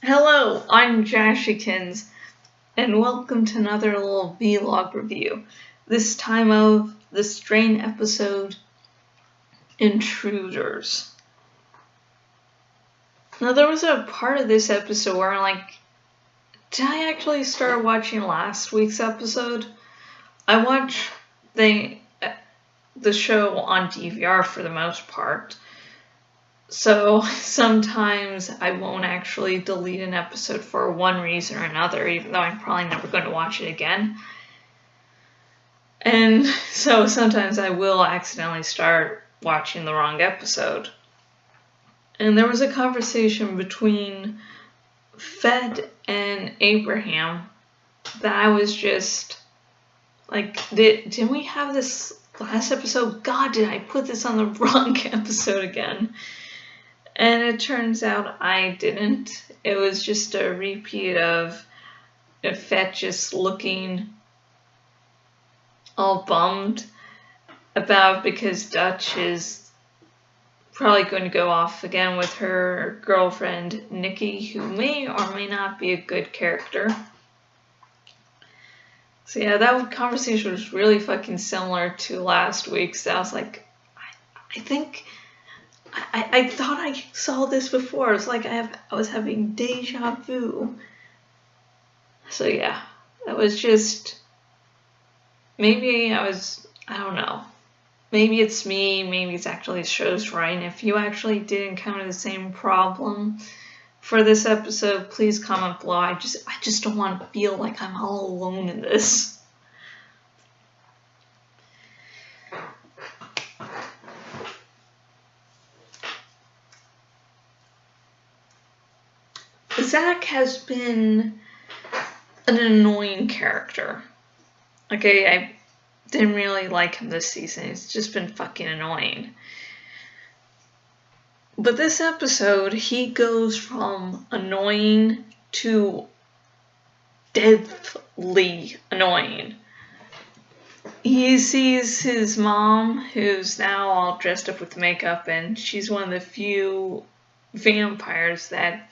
Hello, I'm Jashikins, and welcome to another little vlog review. This time of the Strain episode, Intruders. Now, there was a part of this episode where I'm like, did I actually start watching last week's episode? I watch the show on DVR for the most part. So sometimes I won't actually delete an episode for one reason or another, even though I'm probably never going to watch it again. And so sometimes I will accidentally start watching the wrong episode. And there was a conversation between Fed and Abraham that I was just like, didn't we have this last episode? God, did I put this on the wrong episode again? And it turns out I didn't. It was just a repeat of Fett just looking all bummed about because Dutch is probably going to go off again with her girlfriend Nikki, who may or may not be a good character. So yeah, that conversation was really fucking similar to last week's. I was like, I think I thought I saw this before. It was like I was having deja vu. So yeah, that was just, maybe I don't know. Maybe it's me, maybe it's actually the show's right. And if you actually did encounter the same problem for this episode, please comment below. I just don't want to feel like I'm all alone in this. Zach has been an annoying character. Okay, I didn't really like him this season. He's just been fucking annoying. But this episode, he goes from annoying to deathly annoying. He sees his mom, who's now all dressed up with makeup, and she's one of the few vampires that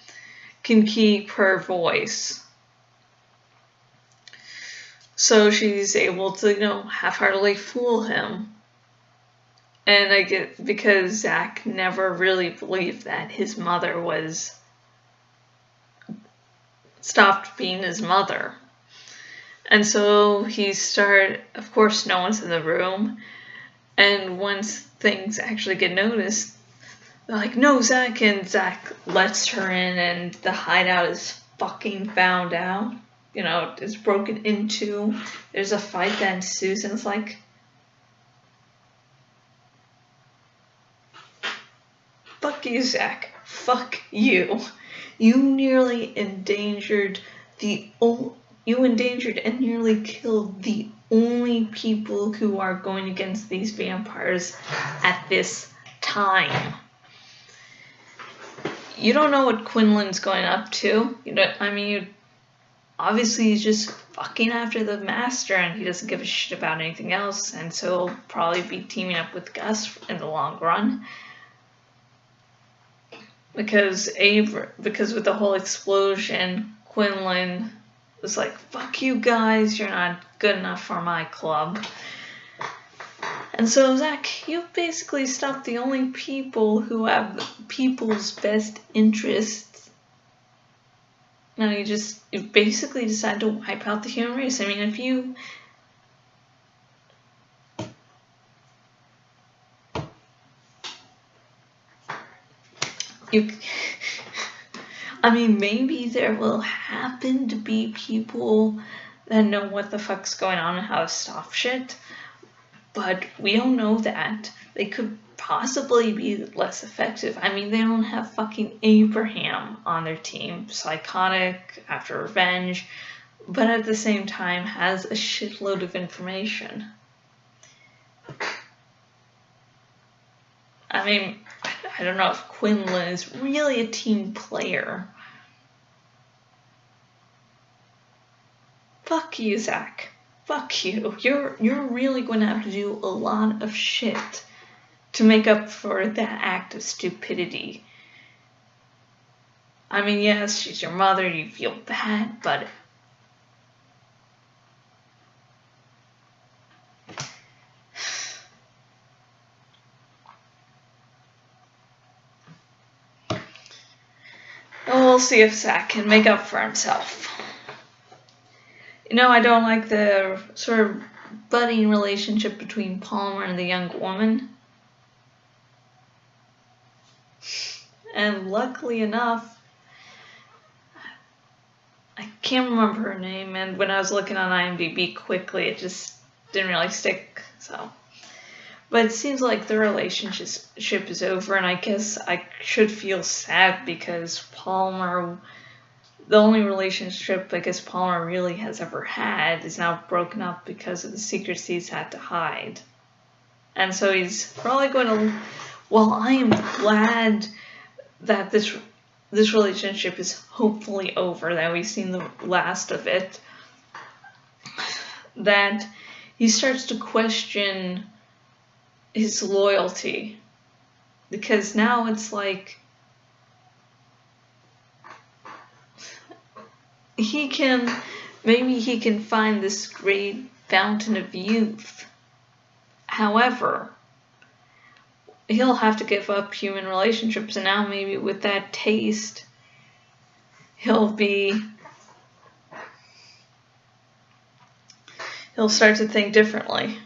can keep her voice. So she's able to, half-heartedly fool him. And I get, because Zach never really believed that his mother stopped being his mother. And so of course no one's in the room, and once things actually get noticed, they're like, no, Zach, and Zach lets her in, and the hideout is fucking found out. It's broken into. There's a fight that ensues, and it's like, fuck you, Zach. Fuck you. You nearly endangered and nearly killed the only people who are going against these vampires at this time. You don't know what Quinlan's going up to. Obviously he's just fucking after the master, and he doesn't give a shit about anything else, and so he'll probably be teaming up with Gus in the long run. Because with the whole explosion, Quinlan was like, fuck you guys, you're not good enough for my club. And so, Zach, you basically stopped the only people who have people's best interests. Now you basically decided to wipe out the human race. I mean, if you... maybe there will happen to be people that know what the fuck's going on and how to stop shit, but we don't know that. They could possibly be less effective. They don't have fucking Abraham on their team, psychotic after revenge, but at the same time has a shitload of information. I don't know if Quinlan is really a team player. Fuck you, Zach. Fuck you. You're really going to have to do a lot of shit to make up for that act of stupidity. I mean, yes, she's your mother, you feel bad, but we'll see if Zach can make up for himself. You know, I don't like the sort of budding relationship between Palmer and the young woman. And luckily enough, I can't remember her name, and when I was looking on IMDb quickly, it just didn't really stick, so. But it seems like the relationship is over, and I guess I should feel sad because Palmer, the only relationship I guess Palmer really has ever had, is now broken up because of the secrets he's had to hide. And so he's probably going to, well, I am glad that this relationship is hopefully over, that we've seen the last of it, that he starts to question his loyalty, because now it's like maybe he can find this great fountain of youth. However, he'll have to give up human relationships, and now maybe with that taste, he'll start to think differently.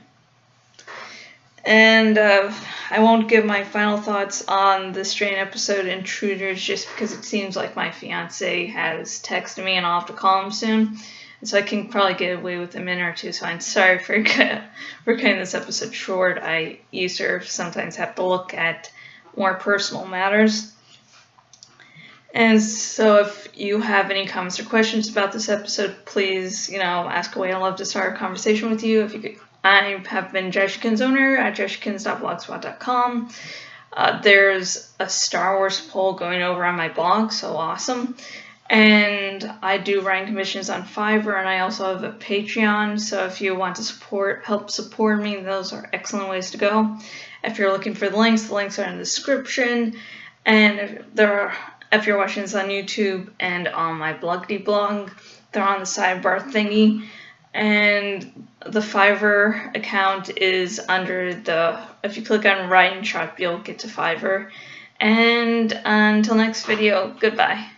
And I won't give my final thoughts on the Strain episode Intruders just because it seems like my fiance has texted me and I'll have to call him soon. And so I can probably get away with a minute or two, so I'm sorry for cutting this episode short. I used to sometimes have to look at more personal matters. And so if you have any comments or questions about this episode, please, ask away. I'd love to start a conversation with you. I have been Jeshkin's owner at jeshkins.blogspot.com. There's a Star Wars poll going over on my blog, so awesome. And I do writing commissions on Fiverr, and I also have a Patreon, so if you want to help support me, those are excellent ways to go. If you're looking for the links are in the description, and if you're watching this on YouTube and on my blog, they're on the sidebar thingy. And the Fiverr account is if you click on Writing Shop, you'll get to Fiverr. And until next video, goodbye.